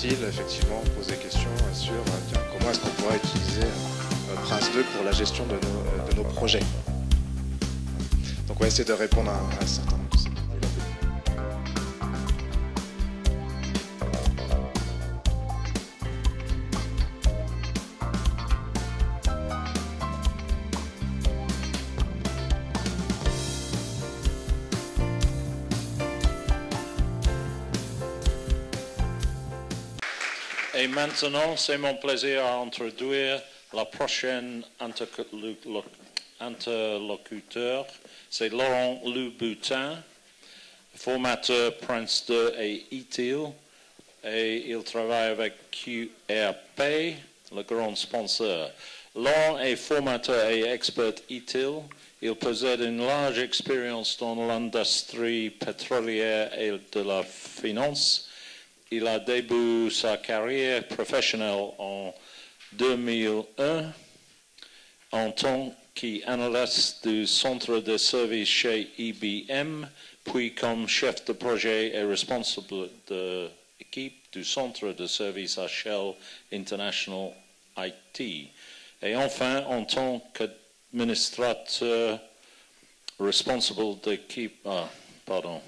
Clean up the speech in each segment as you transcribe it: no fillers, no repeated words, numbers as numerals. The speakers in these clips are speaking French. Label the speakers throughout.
Speaker 1: utile, effectivement, poser des questions sur comment est-ce qu'on pourrait utiliser Prince 2 pour la gestion de nos projets. Donc on va essayer de répondre à un certain nombre de ces questions.
Speaker 2: Et maintenant, c'est mon plaisir à introduire la prochaine interlocuteur. C'est Laurent Louboutin, formateur Prince 2 et ITIL, et il travaille avec QRP, le grand sponsor. Laurent est formateur et expert ITIL. Il possède une large expérience dans l'industrie pétrolière et de la finance. Il a débuté sa carrière professionnelle en 2001 en tant qu'analyste du centre de services chez IBM, puis comme chef de projet et responsable de l'équipe du centre de services à Shell International IT. Et enfin, en tant qu'administrateur responsable d'équipe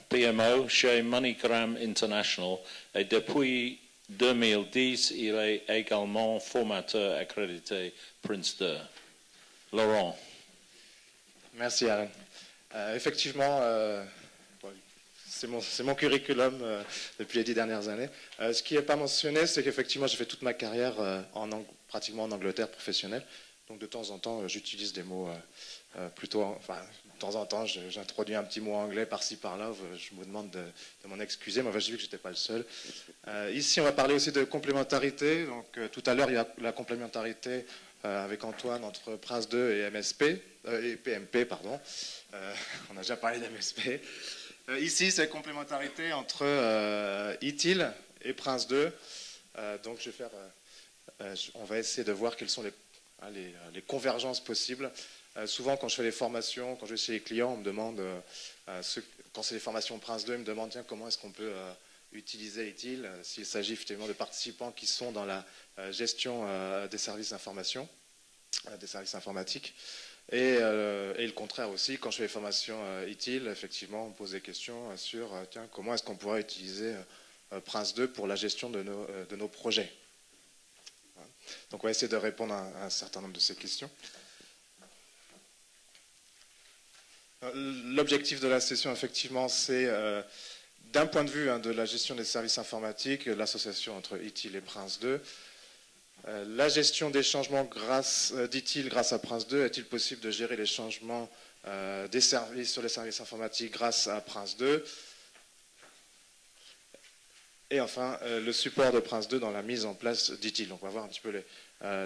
Speaker 2: PMO chez MoneyGram International, et depuis 2010, il est également formateur accrédité Prince 2. Laurent.
Speaker 1: Merci Alain. Effectivement, c'est mon curriculum depuis les 10 dernières années. Ce qui n'est pas mentionné, c'est qu'effectivement j'ai fait toute ma carrière pratiquement en Angleterre professionnelle. Donc de temps en temps, j'utilise des mots plutôt... Enfin, de temps en temps, j'introduis un petit mot anglais par-ci par-là. Je me demande de m'en excuser, mais j'ai vu que je n'étais pas le seul. Ici, on va parler aussi de complémentarité. Donc tout à l'heure, il y a la complémentarité avec Antoine entre Prince 2 et MSP, et PMP, pardon. On a déjà parlé d'MSP. Ici, c'est complémentarité entre ITIL et Prince 2. Donc je vais faire... on va essayer de voir quelles sont les convergences possibles. Souvent, quand je fais les formations, quand je vais chez les clients, on me demande, quand c'est les formations Prince 2, ils me demandent comment est-ce qu'on peut utiliser ITIL, s'il s'agit effectivement de participants qui sont dans la gestion des services d'information, des services informatiques. Et le contraire aussi, quand je fais les formations ITIL, effectivement, on me pose des questions sur comment est-ce qu'on pourrait utiliser Prince 2 pour la gestion de nos projets. Donc on va essayer de répondre à un certain nombre de ces questions. L'objectif de la session, effectivement, c'est, d'un point de vue de la gestion des services informatiques, l'association entre ITIL et Prince 2, la gestion des changements d'ITIL grâce à Prince 2, est-il possible de gérer les changements des services sur les services informatiques grâce à Prince 2? Et enfin, le support de Prince 2 dans la mise en place d'ITIL. Donc on va voir un petit peu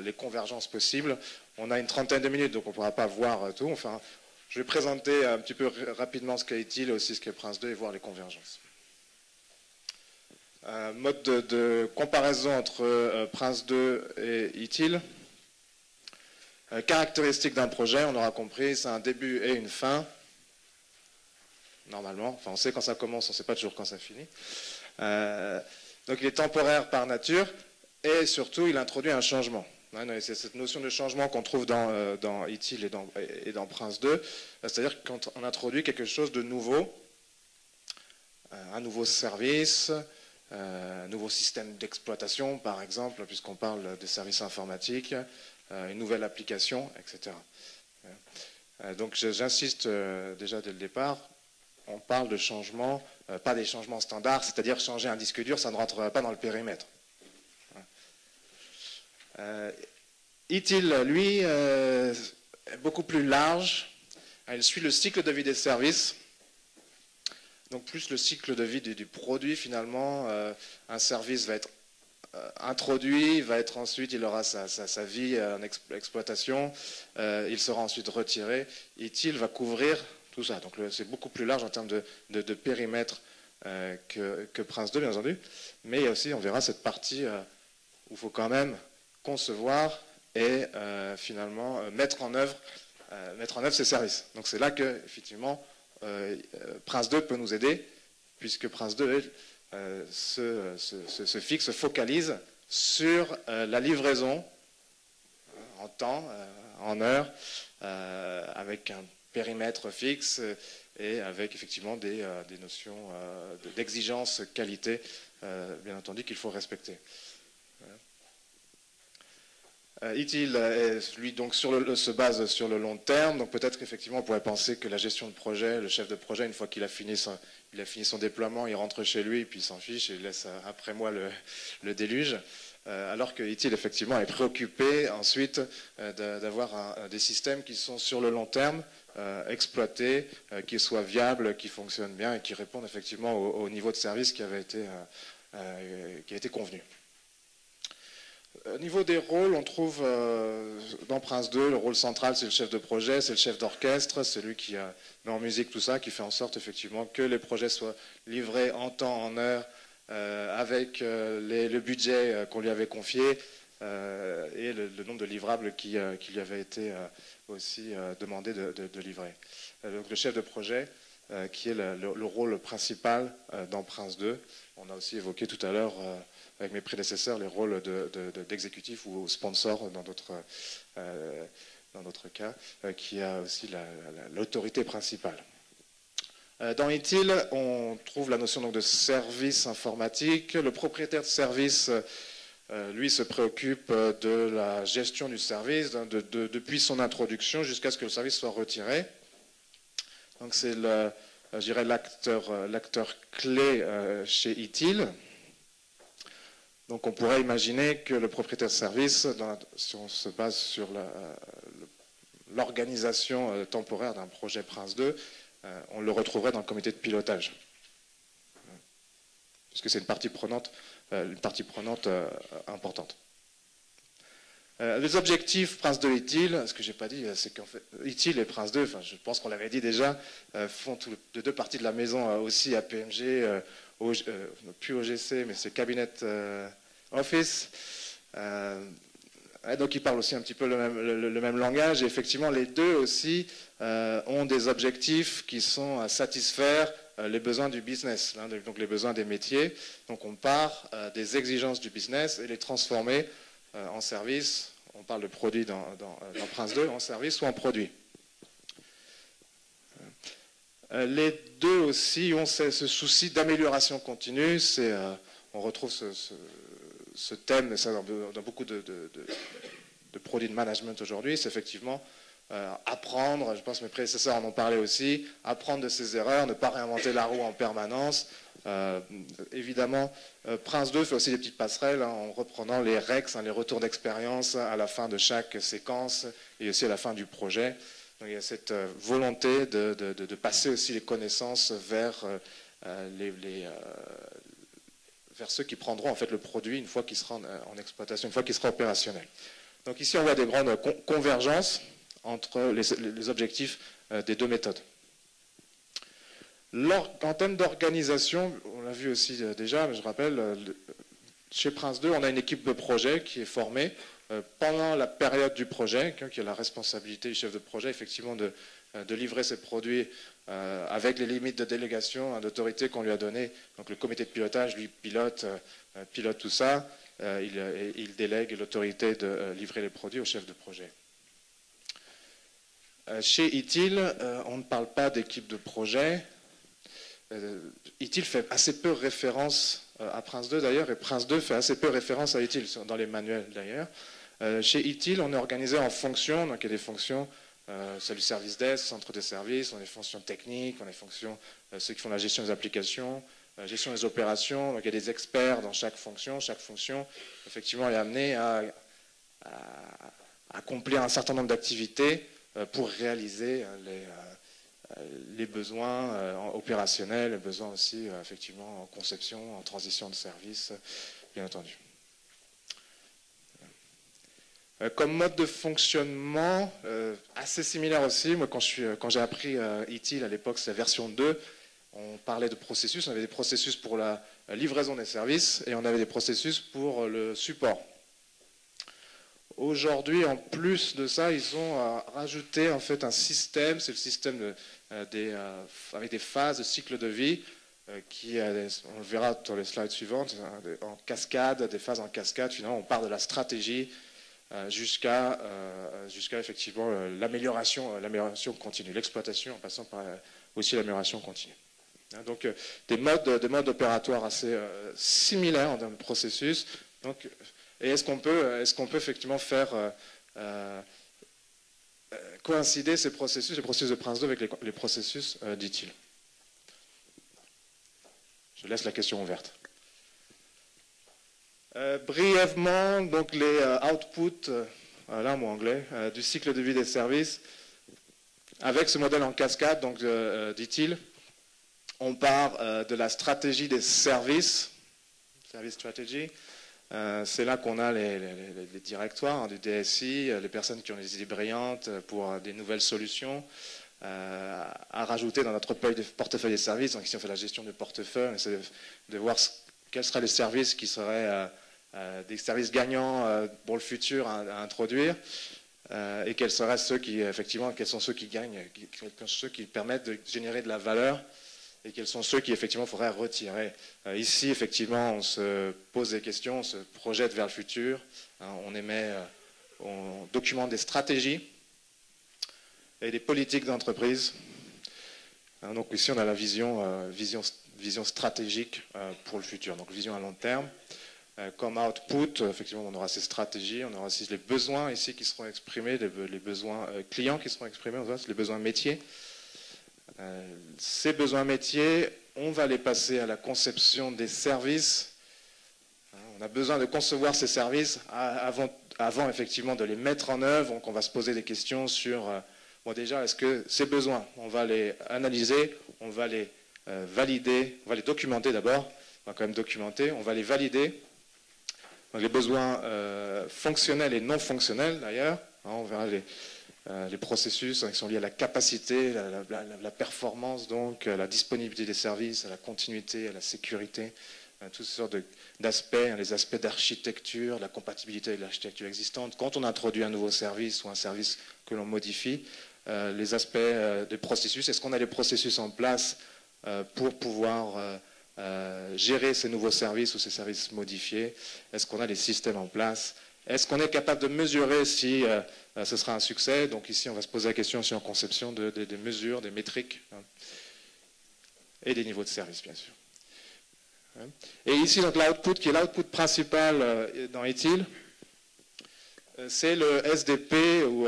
Speaker 1: les convergences possibles. On a une trentaine de minutes, donc on ne pourra pas voir tout. Enfin, je vais présenter un petit peu rapidement ce qu'est ITIL et aussi ce qu'est Prince 2 et voir les convergences. Mode de comparaison entre Prince 2 et ITIL. Caractéristiques d'un projet, on aura compris, c'est un début et une fin. Normalement, enfin on sait quand ça commence, on ne sait pas toujours quand ça finit. Donc il est temporaire par nature et surtout il introduit un changement. C'est cette notion de changement qu'on trouve dans ITIL et dans Prince 2, c'est-à-dire quand on introduit quelque chose de nouveau, un nouveau service, un nouveau système d'exploitation par exemple, puisqu'on parle des services informatiques, une nouvelle application, etc. Donc j'insiste déjà dès le départ, on parle de changements, pas des changements standards, c'est-à-dire changer un disque dur, ça ne rentrera pas dans le périmètre. ITIL, lui, est beaucoup plus large. Il suit le cycle de vie des services. Donc plus le cycle de vie du produit, finalement. Un service va être introduit, il aura sa vie en exploitation, il sera ensuite retiré. ITIL va couvrir tout ça. Donc c'est beaucoup plus large en termes de périmètre que Prince 2, bien entendu. Mais il y a aussi, on verra, cette partie où il faut quand même concevoir et finalement mettre en œuvre ces services. Donc c'est là que, effectivement, Prince 2 peut nous aider, puisque Prince 2 se focalise sur la livraison en temps, en heure, avec un périmètre fixe et avec effectivement des notions d'exigence qualité, bien entendu, qu'il faut respecter. ITIL, lui, donc, se base sur le long terme, donc peut-être qu'effectivement on pourrait penser que la gestion de projet, le chef de projet, une fois qu'il a fini son déploiement, il rentre chez lui et puis il s'en fiche et il laisse après moi le déluge. Alors que ITIL, effectivement, est préoccupé ensuite d'avoir des systèmes qui sont sur le long terme, exploités, qui soient viables, qui fonctionnent bien et qui répondent effectivement au niveau de service qui a été convenu. Au niveau des rôles, on trouve dans Prince 2, le rôle central, c'est le chef de projet, c'est le chef d'orchestre, c'est lui qui met en musique tout ça, qui fait en sorte effectivement que les projets soient livrés en temps, en heure, avec le budget qu'on lui avait confié et le nombre de livrables qui lui avait été aussi demandé de livrer. Donc le chef de projet, qui est le rôle principal dans Prince 2. On a aussi évoqué tout à l'heure avec mes prédécesseurs les rôles d'exécutif ou sponsor dans d'autres cas, qui a aussi l'autorité principale. Dans ITIL, on trouve la notion donc de service informatique. Le propriétaire de service, lui, se préoccupe de la gestion du service depuis son introduction jusqu'à ce que le service soit retiré. Donc c'est, je dirais, l'acteur clé chez ITIL. Donc on pourrait imaginer que le propriétaire de service, si on se base sur l'organisation temporaire d'un projet Prince 2, on le retrouverait dans le comité de pilotage. Puisque c'est une partie prenante importante. Les objectifs Prince 2 et ITIL, ce que j'ai pas dit, c'est qu'en fait, ITIL et Prince 2, enfin, je pense qu'on l'avait dit déjà, font de deux parties de la maison aussi à PMG, plus OGC, mais c'est Cabinet Office. Donc ils parlent aussi un petit peu le même langage. Et effectivement, les deux aussi ont des objectifs qui sont à satisfaire les besoins du business, hein, donc les besoins des métiers. Donc on part des exigences du business et les transformer en service. On parle de produits dans Prince 2, en service ou en produit. Les deux aussi ont ce souci d'amélioration continue. On retrouve ce thème dans beaucoup de produits de management aujourd'hui. C'est effectivement apprendre, je pense que mes prédécesseurs en ont parlé aussi, apprendre de ses erreurs, ne pas réinventer la roue en permanence. Évidemment, Prince 2 fait aussi des petites passerelles en reprenant les REX, les retours d'expérience à la fin de chaque séquence et aussi à la fin du projet. Donc, il y a cette volonté de passer aussi les connaissances vers ceux qui prendront en fait le produit une fois qu'il sera en exploitation, une fois qu'il sera opérationnel. Donc ici, on voit des grandes convergences entre les objectifs des deux méthodes. En termes d'organisation, on l'a vu aussi déjà, mais je rappelle, chez Prince 2, on a une équipe de projet qui est formée pendant la période du projet, qui a la responsabilité du chef de projet, effectivement, de livrer ses produits avec les limites de délégation, d'autorité qu'on lui a données. Donc le comité de pilotage, lui, pilote tout ça. Il délègue l'autorité de livrer les produits au chef de projet. Chez ITIL, on ne parle pas d'équipe de projet. ITIL fait assez peu référence à Prince 2 d'ailleurs, et Prince 2 fait assez peu référence à ITIL, dans les manuels d'ailleurs. Chez ITIL, on est organisé en fonctions, donc il y a des fonctions, c'est le service desk, centre de services, on a des fonctions techniques, on a des fonctions, ceux qui font la gestion des applications, gestion des opérations, donc il y a des experts dans chaque fonction effectivement est amené à accomplir un certain nombre d'activités pour réaliser les besoins opérationnels, les besoins aussi effectivement en conception, en transition de service, bien entendu. Comme mode de fonctionnement, assez similaire aussi. Moi, quand j'ai appris ITIL, à l'époque, c'est la version 2, on parlait de processus. On avait des processus pour la livraison des services et on avait des processus pour le support. Aujourd'hui, en plus de ça, ils ont rajouté en fait un système, c'est le système avec des phases de cycle de vie, on le verra sur les slides suivantes, en cascade, des phases en cascade. Finalement, on part de la stratégie jusqu'à effectivement l'amélioration continue, l'exploitation en passant par aussi l'amélioration continue. Donc des modes opératoires assez similaires en termes de processus. Donc, et est-ce qu'on peut effectivement faire coïncider les processus de Prince 2 avec les processus dit-il. Je laisse la question ouverte. Brièvement, donc les outputs, là en mot anglais, du cycle de vie des services. Avec ce modèle en cascade, donc dit-il, on part de la stratégie des services, service strategy. C'est là qu'on a les directoires du DSI, les personnes qui ont des idées brillantes pour des nouvelles solutions à rajouter dans notre portefeuille des services. Donc ici on fait la gestion de portefeuille, on essaie de voir quels seraient les services qui seraient des services gagnants pour le futur à introduire et quels seraient ceux qui, effectivement, quels sont ceux qui gagnent, quels sont ceux qui permettent de générer de la valeur et quels sont ceux qui, effectivement, il faudrait retirer. Ici, effectivement, on se pose des questions, on se projette vers le futur, on documente des stratégies et des politiques d'entreprise. Donc ici, on a la vision stratégique pour le futur, donc vision à long terme. Comme output, effectivement, on aura ces stratégies, on aura aussi les besoins ici qui seront exprimés, les besoins clients qui seront exprimés, les besoins métiers. Ces besoins métiers, on va les passer à la conception des services. On a besoin de concevoir ces services avant effectivement de les mettre en œuvre. Donc on va se poser des questions sur, bon déjà, est-ce que ces besoins, on va les analyser, on va les valider, on va les documenter d'abord, on va quand même documenter, on va les valider. Donc, les besoins fonctionnels et non fonctionnels d'ailleurs, on verra les processus qui sont liés à la capacité, la performance, donc la disponibilité des services, à la continuité, à la sécurité, toutes sortes d'aspects, les aspects d'architecture, la compatibilité avec l'architecture existante. Quand on introduit un nouveau service ou un service que l'on modifie, les aspects des processus, est-ce qu'on a les processus en place pour pouvoir gérer ces nouveaux services ou ces services modifiés? Est-ce qu'on a les systèmes en place? Est-ce qu'on est capable de mesurer si ce sera un succès? Donc ici, on va se poser la question sur en conception des mesures, des métriques et des niveaux de service, bien sûr. Et ici, donc l'output, qui est l'output principal dans ITIL, c'est le SDP, ou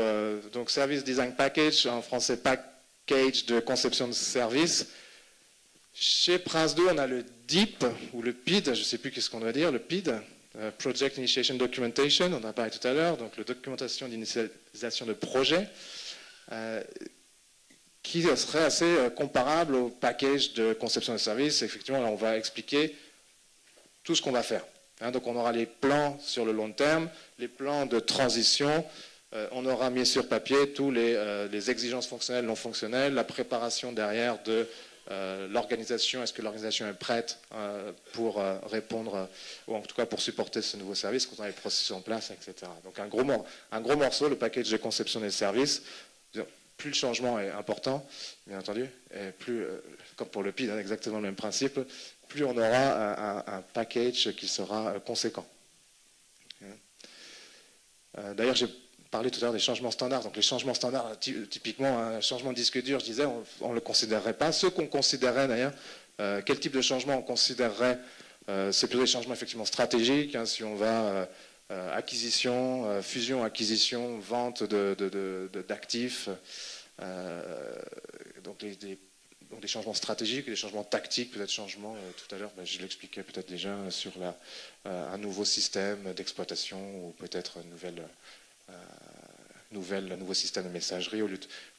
Speaker 1: donc Service Design Package, en français Package de conception de service. Chez Prince 2, on a le DIP, ou le PID, je ne sais plus qu'est-ce qu'on doit dire, le PID, Project Initiation Documentation, on en a parlé tout à l'heure, donc la documentation d'initialisation de projet, qui serait assez comparable au package de conception de service. Effectivement, là, on va expliquer tout ce qu'on va faire. Donc on aura les plans sur le long terme, les plans de transition, on aura mis sur papier tous les exigences fonctionnelles, non fonctionnelles, la préparation derrière de l'organisation, est-ce que l'organisation est prête pour répondre, ou en tout cas pour supporter ce nouveau service, quand on a les processus en place, etc. Donc un gros morceau, le package de conception des services. Plus le changement est important, bien entendu, et plus, comme pour le PID, exactement le même principe, plus on aura un package qui sera conséquent. D'ailleurs, j'ai parlé tout à l'heure des changements standards. Donc les changements standards, typiquement un changement de disque dur, je disais, on ne le considérerait pas. Ce qu'on considérerait d'ailleurs, quel type de changement on considérerait, c'est plutôt des changements effectivement stratégiques. Si on va acquisition, fusion, acquisition, vente d'actifs, donc des changements stratégiques, des changements tactiques, peut-être changements, tout à l'heure, je l'expliquais peut-être déjà, sur un nouveau système d'exploitation ou peut-être un nouveau système de messagerie. Au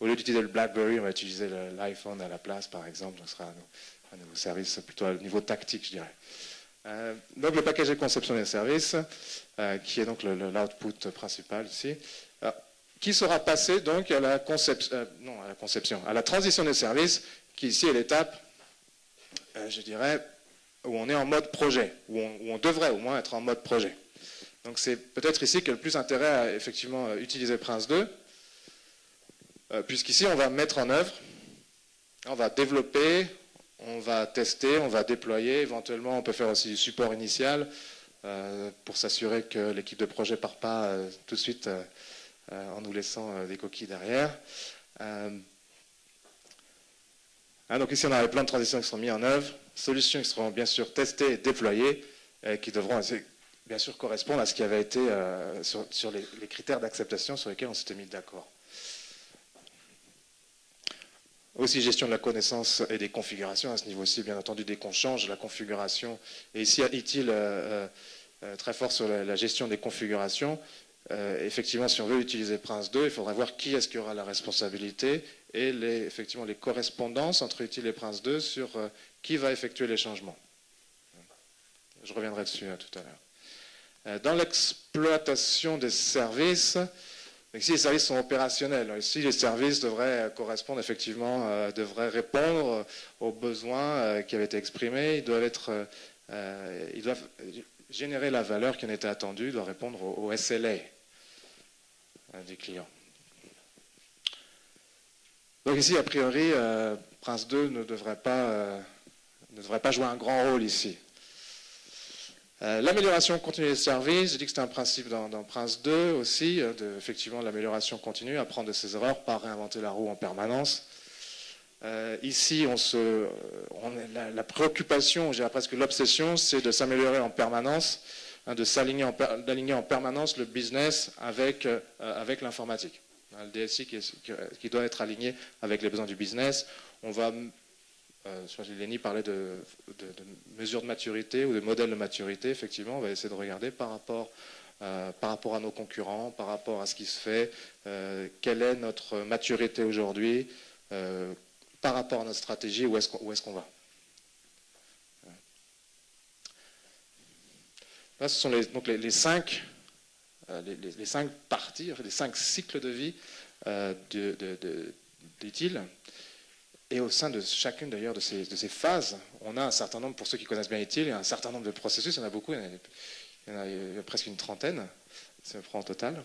Speaker 1: lieu d'utiliser le BlackBerry, on va utiliser l'iPhone à la place, par exemple. Donc ce sera un nouveau service plutôt à niveau tactique, je dirais. Donc le package de conception des services, qui est donc l'output principal ici, qui sera passé donc à la transition des services, qui ici est l'étape, je dirais, où on est en mode projet, où on devrait au moins être en mode projet. Donc c'est peut-être ici qu'il y a le plus intérêt à effectivement utiliser Prince 2, puisqu'ici on va mettre en œuvre, on va développer, on va tester, on va déployer, éventuellement on peut faire aussi du support initial pour s'assurer que l'équipe de projet ne part pas tout de suite en nous laissant des coquilles derrière. Donc ici on a les plans de transition qui seront mis en œuvre, solutions qui seront bien sûr testées et déployées, qui devront bien sûr correspondre à ce qui avait été sur les critères d'acceptation sur lesquels on s'était mis d'accord. Aussi gestion de la connaissance et des configurations à ce niveau-ci, bien entendu, dès qu'on change la configuration. Et ici, est-il très fort sur la gestion des configurations. Effectivement, si on veut utiliser Prince 2, il faudra voir qui est-ce qui aura la responsabilité et effectivement les correspondances entre utile et Prince 2 sur qui va effectuer les changements. Je reviendrai dessus tout à l'heure. Dans l'exploitation des services, ici les services sont opérationnels. Ici les services devraient correspondre effectivement, devraient répondre aux besoins qui avaient été exprimés. Ils doivent générer la valeur qui en était attendue, doivent répondre au SLA des clients. Donc ici, a priori, Prince 2 ne devrait pas jouer un grand rôle ici. L'amélioration continue des services, j'ai dit que c'était un principe dans Prince 2 aussi, effectivement l'amélioration continue, apprendre de ses erreurs, pas réinventer la roue en permanence. Ici, la préoccupation, j'ai presque l'obsession, c'est de s'améliorer en permanence, d'aligner en permanence le business avec l'informatique. Le DSI qui doit être aligné avec les besoins du business. On va, Lenny parlait de mesures de maturité ou de modèles de maturité. Effectivement, on va essayer de regarder par rapport à nos concurrents, par rapport à ce qui se fait, quelle est notre maturité aujourd'hui, par rapport à notre stratégie, où est-ce qu'on va. Là, ce sont les 5 parties, les 5 cycles de vie d'utile. Et au sein de chacune d'ailleurs de ces phases, on a un certain nombre, pour ceux qui connaissent bien utile, il y a un certain nombre de processus, il y en a beaucoup, il y a presque une trentaine, ça me prend en total.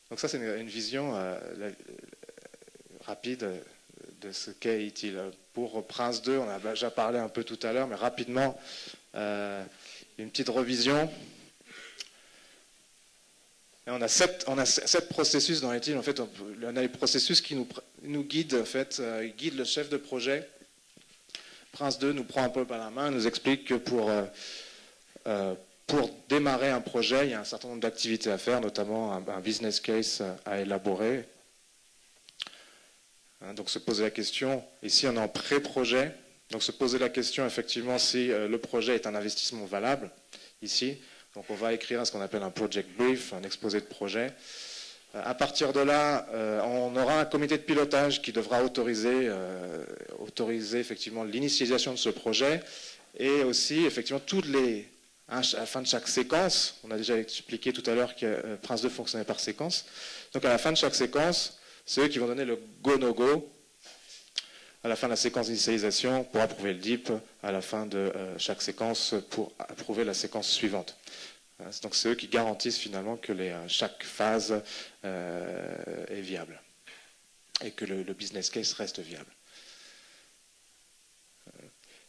Speaker 1: Donc ça c'est une vision rapide de ce qu'est utile. Pour Prince 2, on a déjà parlé un peu tout à l'heure, mais rapidement, une petite revision. Et on a 7 processus dans utile. En fait, on a les processus qui nous guident, en fait, guident le chef de projet. Prince 2 nous prend un peu par la main, nous explique que pour démarrer un projet, il y a un certain nombre d'activités à faire, notamment un business case à élaborer. Donc se poser la question, ici on est en pré-projet, donc se poser la question effectivement si le projet est un investissement valable, ici. Donc on va écrire ce qu'on appelle un project brief, un exposé de projet. À partir de là, on aura un comité de pilotage qui devra autoriser effectivement l'initialisation de ce projet et aussi effectivement à la fin de chaque séquence, on a déjà expliqué tout à l'heure que Prince 2 fonctionnait par séquence. Donc à la fin de chaque séquence, c'est eux qui vont donner le go-no-go à la fin de la séquence d'initialisation pour approuver le DIP, à la fin de chaque séquence pour approuver la séquence suivante. Donc c'est eux qui garantissent finalement que chaque phase est viable et que le business case reste viable.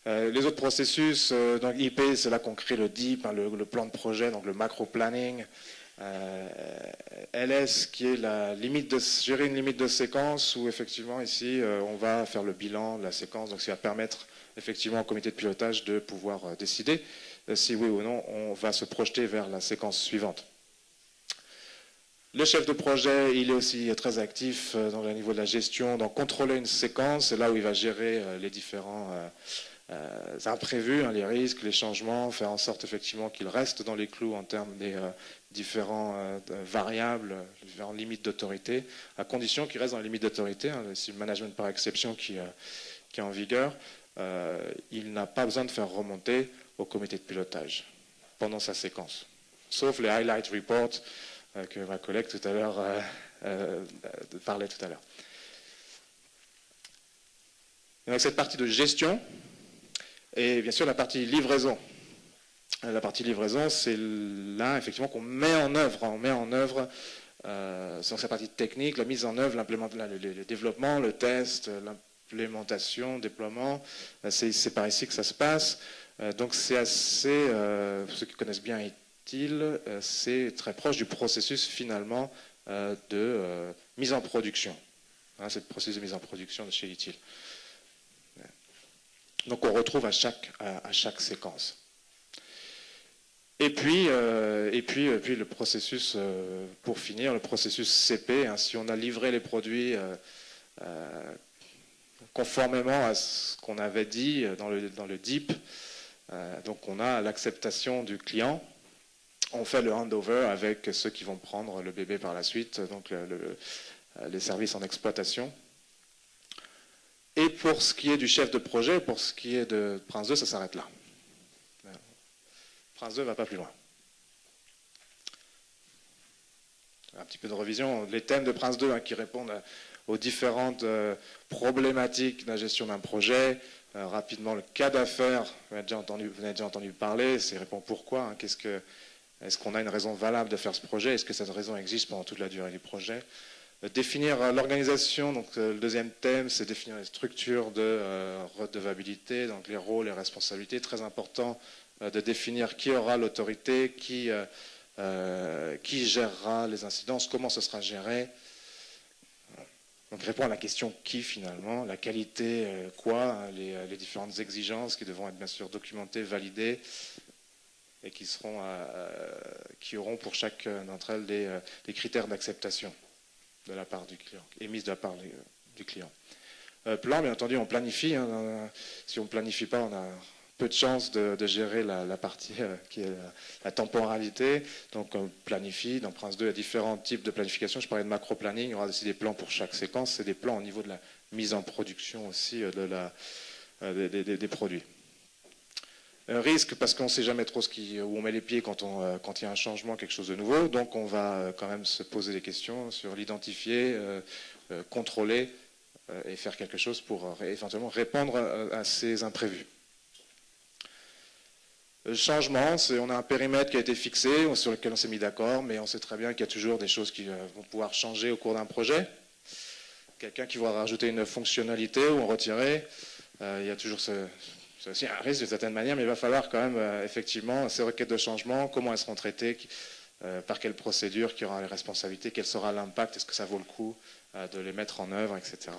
Speaker 1: Les autres processus, donc IP, c'est là qu'on crée le DIP, le plan de projet, donc le macro planning. LS qui est gérer une limite de séquence où effectivement ici on va faire le bilan de la séquence, donc ce qui va permettre effectivement au comité de pilotage de pouvoir décider si oui ou non on va se projeter vers la séquence suivante. Le chef de projet, il est aussi très actif dans le niveau de la gestion, donc contrôler une séquence, c'est là où il va gérer les différents imprévus, les risques, les changements, faire en sorte effectivement qu'il reste dans les clous en termes des différentes variables, différentes limites d'autorité, à condition qu'il reste dans les limites d'autorité. C'est le management par exception qui est en vigueur. Il n'a pas besoin de faire remonter au comité de pilotage pendant sa séquence, sauf les highlight reports que ma collègue tout à l'heure parlait tout à l'heure. Donc cette partie de gestion et bien sûr la partie livraison. La partie livraison, c'est là effectivement qu'on met en œuvre. On met en œuvre sur sa partie technique, la mise en œuvre, le développement, le test, implémentation, déploiement. C'est par ici que ça se passe. Donc c'est assez, pour ceux qui connaissent bien ITIL, c'est très proche du processus finalement de mise en production. Hein, c'est le processus de mise en production de chez ITIL. Donc on retrouve à chaque séquence. Et puis le processus, pour finir, le processus CP, hein, si on a livré les produits conformément à ce qu'on avait dit dans le DIP, donc on a l'acceptation du client, on fait le handover avec ceux qui vont prendre le bébé par la suite, donc les services en exploitation. Et pour ce qui est du chef de projet, pour ce qui est de Prince 2, ça s'arrête là. Prince 2 ne va pas plus loin. Un petit peu de revision. Les thèmes de Prince 2 hein, qui répondent aux différentes problématiques de la gestion d'un projet. Rapidement, le cas d'affaires, vous en avez déjà entendu parler, c'est répond pourquoi. Hein, est-ce qu'on a une raison valable de faire ce projet? Est-ce que cette raison existe pendant toute la durée du projet? Définir l'organisation, donc le deuxième thème, c'est définir les structures de redevabilité, donc les rôles, les responsabilités. Très important de définir qui aura l'autorité, qui gérera les incidences, comment ce sera géré. Donc répond à la question qui finalement, la qualité quoi, hein, les différentes exigences qui devront être bien sûr documentées, validées et qui auront pour chaque d'entre elles des critères d'acceptation de la part du client, émises de la part du client. Plan, bien entendu, on planifie. Hein, si on ne planifie pas, on a peu de chances de gérer la partie qui est la temporalité. Donc on planifie. Dans Prince 2, il y a différents types de planification. Je parlais de macro-planning. Il y aura aussi des plans pour chaque séquence. C'est des plans au niveau de la mise en production aussi des produits. Risque, parce qu'on ne sait jamais trop où on met les pieds quand il y a un changement, quelque chose de nouveau. Donc on va quand même se poser des questions sur l'identifier, contrôler et faire quelque chose pour éventuellement répondre à ces imprévus. Le changement, on a un périmètre qui a été fixé, sur lequel on s'est mis d'accord, mais on sait très bien qu'il y a toujours des choses qui vont pouvoir changer au cours d'un projet. Quelqu'un qui va rajouter une fonctionnalité ou en retirer, il y a toujours c'est aussi un risque d'une certaine manière, mais il va falloir quand même, effectivement, ces requêtes de changement, comment elles seront traitées, par quelle procédure, qui aura les responsabilités, quel sera l'impact, est-ce que ça vaut le coup de les mettre en œuvre, etc.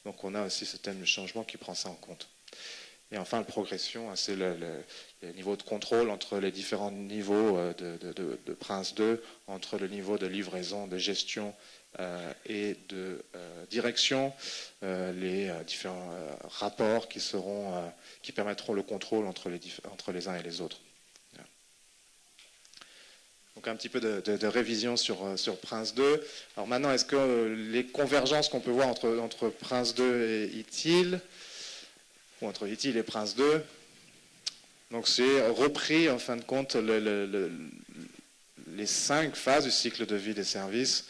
Speaker 1: Donc on a aussi ce thème du changement qui prend ça en compte. Et enfin, la progression, c'est le niveau de contrôle entre les différents niveaux de Prince 2, entre le niveau de livraison, de gestion et de direction, les différents rapports qui permettront le contrôle entre les uns et les autres. Donc un petit peu de révision sur Prince 2. Alors maintenant, est-ce que les convergences qu'on peut voir entre Prince 2 et ITIL, ou entre ITIL et Prince 2, donc c'est repris en fin de compte les 5 phases du cycle de vie des services,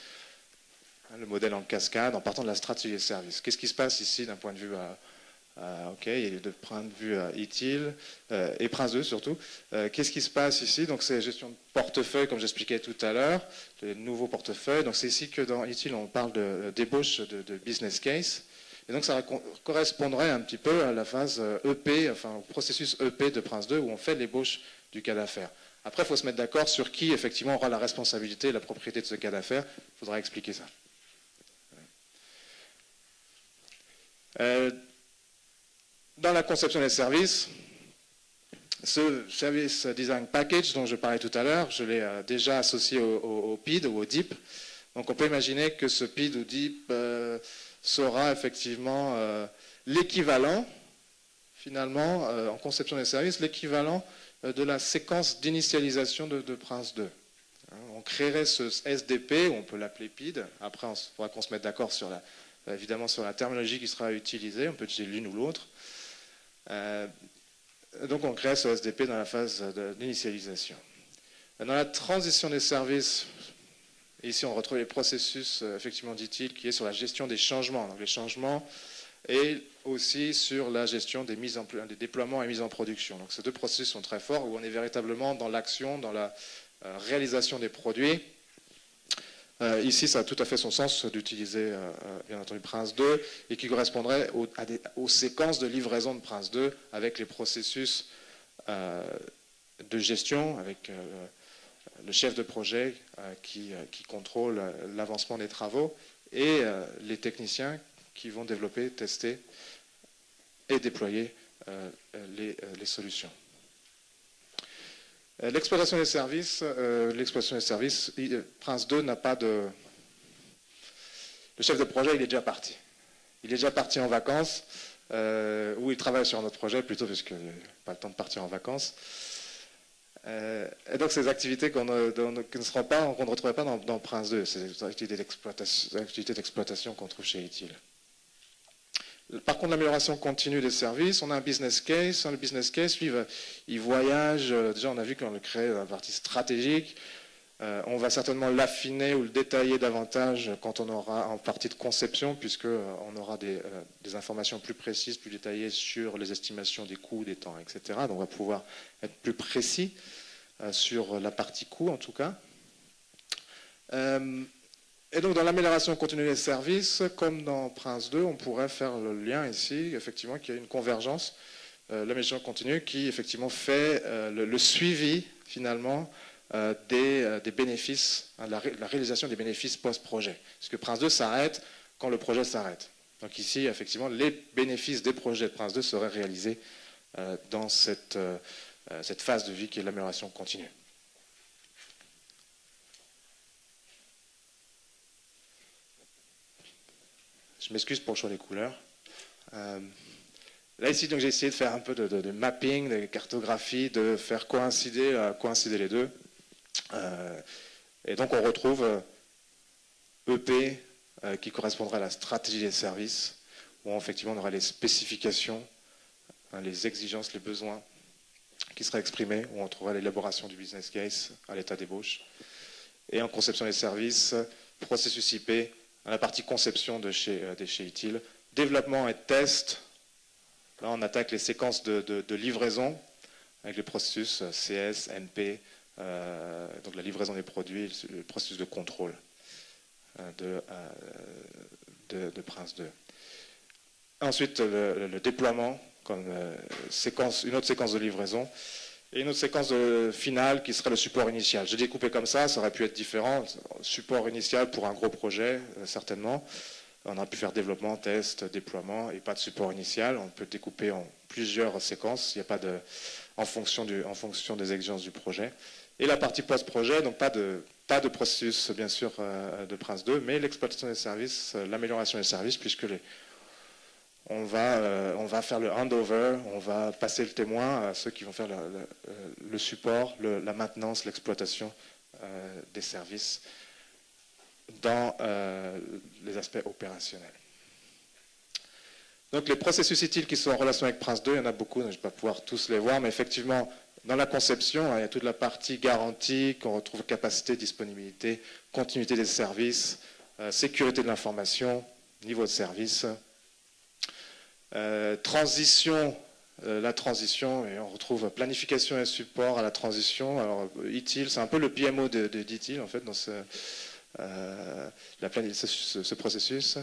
Speaker 1: le modèle en cascade, en partant de la stratégie des services. Qu'est-ce qui se passe ici d'un point de vue de point de vue ITIL et Prince 2 surtout. Qu'est-ce qui se passe ici? Donc c'est gestion de portefeuille, comme j'expliquais tout à l'heure, les nouveaux portefeuilles. Donc c'est ici que dans ITIL on parle d'ébauche de business case. Et donc ça correspondrait un petit peu à la phase EP, enfin au processus EP de Prince 2 où on fait l'ébauche du cas d'affaires. Après, il faut se mettre d'accord sur qui effectivement aura la responsabilité et la propriété de ce cas d'affaires. Il faudra expliquer ça. Dans la conception des services, ce Service Design Package dont je parlais tout à l'heure, je l'ai déjà associé au PID ou au DIP. Donc on peut imaginer que ce PID ou DIP sera effectivement l'équivalent, finalement, en conception des services, l'équivalent de la séquence d'initialisation de Prince 2. On créerait ce SDP, on peut l'appeler PID. Après, il faudra qu'on se mette d'accord évidemment sur la terminologie qui sera utilisée. On peut utiliser l'une ou l'autre. Donc on crée ce SDP dans la phase d'initialisation. Dans la transition des services, ici on retrouve les processus effectivement d'ITIL qui est sur la gestion des changements. Donc les changements et aussi sur la gestion des déploiements et mises en production. Donc ces deux processus sont très forts où on est véritablement dans l'action, dans la réalisation des produits. Ici, ça a tout à fait son sens d'utiliser, bien entendu, Prince 2, et qui correspondrait aux séquences de livraison de Prince 2 avec les processus de gestion, avec le chef de projet qui contrôle l'avancement des travaux, et les techniciens qui vont développer, tester et déployer les solutions. L'exploitation des services, Prince 2 n'a pas de... Le chef de projet, il est déjà parti. Il est déjà parti en vacances, ou il travaille sur un autre projet plutôt, puisqu'il n'a pas le temps de partir en vacances. Et donc ces activités qu'on ne retrouverait pas dans Prince 2, c'est des activités d'exploitation qu'on trouve chez ITIL. Par contre, l'amélioration continue des services, on a un business case. Le business case, lui, il voyage. Déjà, on a vu qu'on le crée dans la partie stratégique. On va certainement l'affiner ou le détailler davantage quand on aura en partie de conception, puisqu'on aura des informations plus précises, plus détaillées sur les estimations des coûts, des temps, etc. Donc, on va pouvoir être plus précis sur la partie coût, en tout cas. Et donc, dans l'amélioration continue des services, comme dans Prince 2, on pourrait faire le lien ici, effectivement, qu'il y a une convergence, l'amélioration continue qui, effectivement, fait le suivi, finalement, des bénéfices, la réalisation des bénéfices post-projet. Parce que Prince 2 s'arrête quand le projet s'arrête. Donc ici, effectivement, les bénéfices des projets de Prince 2 seraient réalisés dans cette phase de vie qui est l'amélioration continue. Je m'excuse pour le choix des couleurs. Là, ici, j'ai essayé de faire un peu de mapping, de cartographie, de faire coïncider les deux. Et donc, on retrouve EP qui correspondra à la stratégie des services, où effectivement, on aura les spécifications, les exigences, les besoins qui seraient exprimés, où on trouvera l'élaboration du business case à l'état d'ébauche. Et en conception des services, processus IP, à la partie conception de chez ITIL, développement et test. Là, on attaque les séquences de livraison avec les processus CS, NP, donc la livraison des produits, le processus de contrôle de Prince 2. Ensuite, le déploiement comme une autre séquence de livraison. Et une autre séquence finale qui serait le support initial. J'ai découpé comme ça aurait pu être différent. Support initial pour un gros projet, certainement. On aurait pu faire développement, test, déploiement, et pas de support initial. On peut découper en plusieurs séquences, il n'y a pas en fonction des exigences du projet. Et la partie post-projet, donc pas de processus, bien sûr, de Prince 2, mais l'exploitation des services, l'amélioration des services, puisque on va faire le handover, on va passer le témoin à ceux qui vont faire le support, la maintenance, l'exploitation des services dans les aspects opérationnels. Donc les processus utiles qui sont en relation avec Prince 2, il y en a beaucoup, je ne vais pas pouvoir tous les voir, mais effectivement, dans la conception, il y a toute la partie garantie, qu'on retrouve capacité, disponibilité, continuité des services, sécurité de l'information, niveau de service. Transition, la transition, et on retrouve planification et support à la transition. Alors, ITIL, c'est un peu le PMO d'ITIL, en fait, dans ce processus.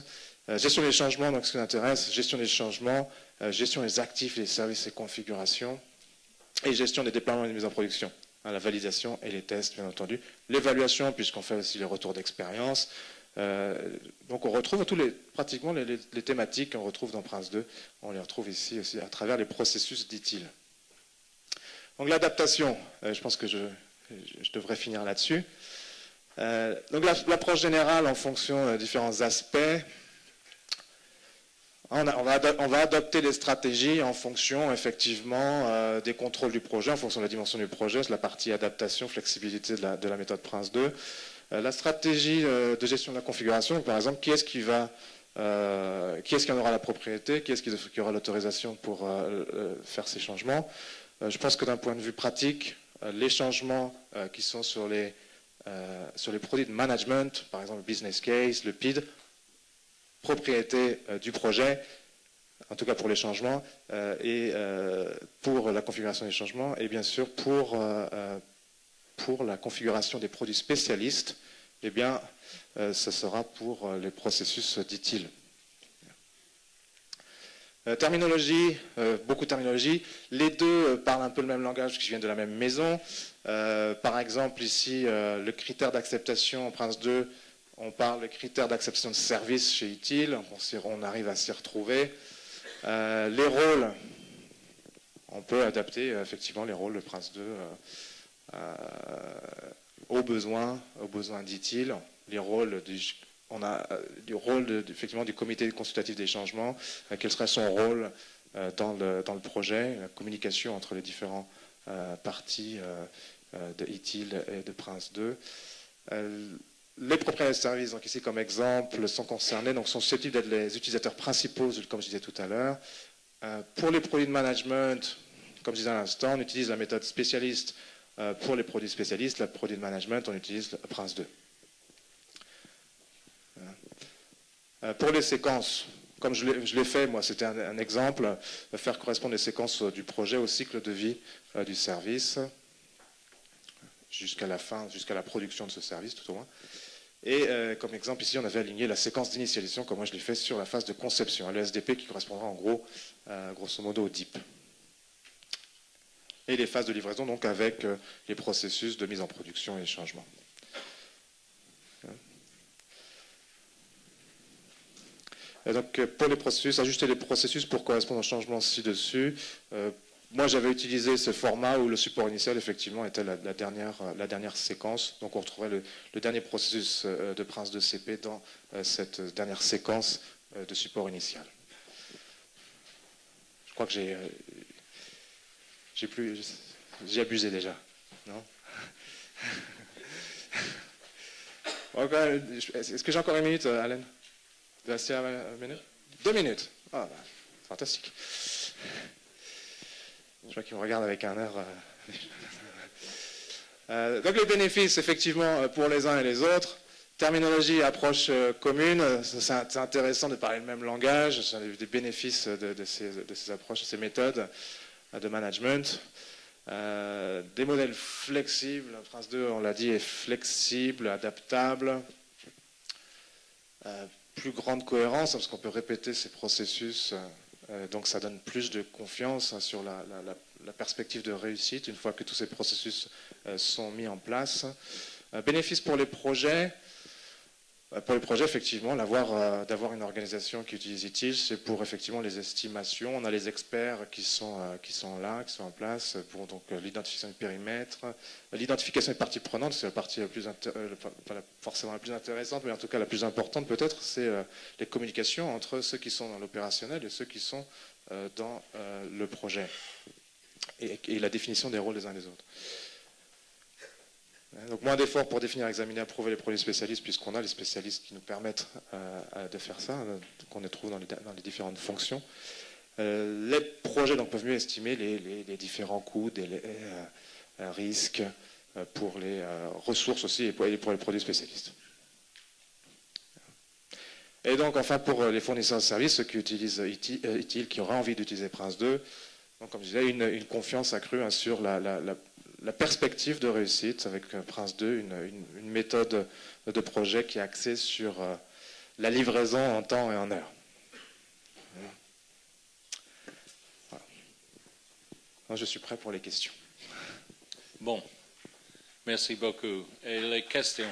Speaker 1: Gestion des changements, donc ce qui nous intéresse, gestion des changements, gestion des actifs, des services et configurations, et gestion des déploiements et des mises en production. La validation et les tests, bien entendu. L'évaluation, puisqu'on fait aussi les retours d'expérience. Donc on retrouve pratiquement les thématiques qu'on retrouve dans Prince 2, on les retrouve ici aussi à travers les processus d'ITIL. Donc l'adaptation, je pense que je devrais finir là-dessus. Donc l'approche générale en fonction de différents aspects. On va adopter des stratégies en fonction effectivement des contrôles du projet, en fonction de la dimension du projet, c'est la partie adaptation, flexibilité de la méthode Prince 2. La stratégie de gestion de la configuration, par exemple, qui est-ce qui en aura la propriété, qui est-ce qui aura l'autorisation pour faire ces changements. Je pense que d'un point de vue pratique, les changements qui sont sur les produits de management, par exemple le business case, le PID, propriété du projet, en tout cas pour les changements, et pour la configuration des changements, et bien sûr pour la configuration des produits spécialistes, eh bien, ce sera pour les processus d'ITIL. Terminologie, beaucoup de terminologie. Les deux parlent un peu le même langage parce qu'ils viennent de la même maison. Par exemple, ici, le critère d'acceptation en Prince 2, on parle de critère d'acceptation de service chez ITIL. On arrive à s'y retrouver. Les rôles, on peut adapter effectivement les rôles de Prince 2 aux besoins d'ITIL. Les rôles on a du rôle effectivement du comité consultatif des changements, quel serait son rôle dans le projet, la communication entre les différents parties de ITIL et de Prince 2. Les propriétaires de services, donc ici comme exemple, sont concernés, donc sont susceptibles d'être les utilisateurs principaux, comme je disais tout à l'heure. Pour les produits de management, comme je disais à l'instant, on utilise la méthode spécialiste pour les produits spécialistes. La produit de management, on utilise le Prince 2. Pour les séquences, comme je l'ai fait, moi, c'était un exemple, faire correspondre les séquences du projet au cycle de vie du service, jusqu'à la fin, jusqu'à la production de ce service, tout au moins. Et comme exemple, ici, on avait aligné la séquence d'initialisation, comme moi je l'ai fait, sur la phase de conception, le SDP qui correspondra en gros, grosso modo, au DIP. Et les phases de livraison, donc, avec les processus de mise en production et changement. Et donc, pour les processus, ajuster les processus pour correspondre au changement ci-dessus. Moi, j'avais utilisé ce format où le support initial, effectivement, était la dernière séquence. Donc, on retrouverait le dernier processus de Prince 2 CP dans cette dernière séquence de support initial. Je crois que j'ai abusé déjà, non? Est-ce que j'ai encore une minute, Alain? De rester à une minute? 2 minutes. Ah, bah, fantastique. Je vois qu'il me regarde avec un air. Donc les bénéfices, effectivement, pour les uns et les autres. Terminologie et approche commune. C'est intéressant de parler le même langage. C'est des bénéfices de ces approches, de ces méthodes de management. Des modèles flexibles. Prince 2, on l'a dit, est flexible, adaptable. Plus grande cohérence, parce qu'on peut répéter ces processus, donc ça donne plus de confiance sur la perspective de réussite une fois que tous ces processus sont mis en place. Bénéfice pour les projets. Pour les projets, effectivement, d'avoir une organisation qui utilise ITIL, c'est pour effectivement les estimations. On a les experts qui sont là, qui sont en place pour donc l'identification du périmètre, l'identification des parties prenantes. C'est la partie pas forcément la plus intéressante, mais en tout cas la plus importante peut-être. C'est les communications entre ceux qui sont dans l'opérationnel et ceux qui sont dans le projet, et la définition des rôles des uns et des autres. Donc moins d'efforts pour définir, examiner, approuver les produits spécialistes, puisqu'on a les spécialistes qui nous permettent de faire ça, qu'on les trouve dans les différentes fonctions. Les projets donc, peuvent mieux estimer les différents coûts, délais, risques pour les ressources aussi et pour les produits spécialistes. Et donc enfin pour les fournisseurs de services, ceux qui utilisent ITIL, qui auraient envie d'utiliser Prince 2, donc comme je disais, une confiance accrue sur la perspective de réussite avec Prince 2, une méthode de projet qui est axée sur la livraison en temps et en heure. Voilà. Alors, je suis prêt pour les questions.
Speaker 2: Bon, merci beaucoup. Et les questions?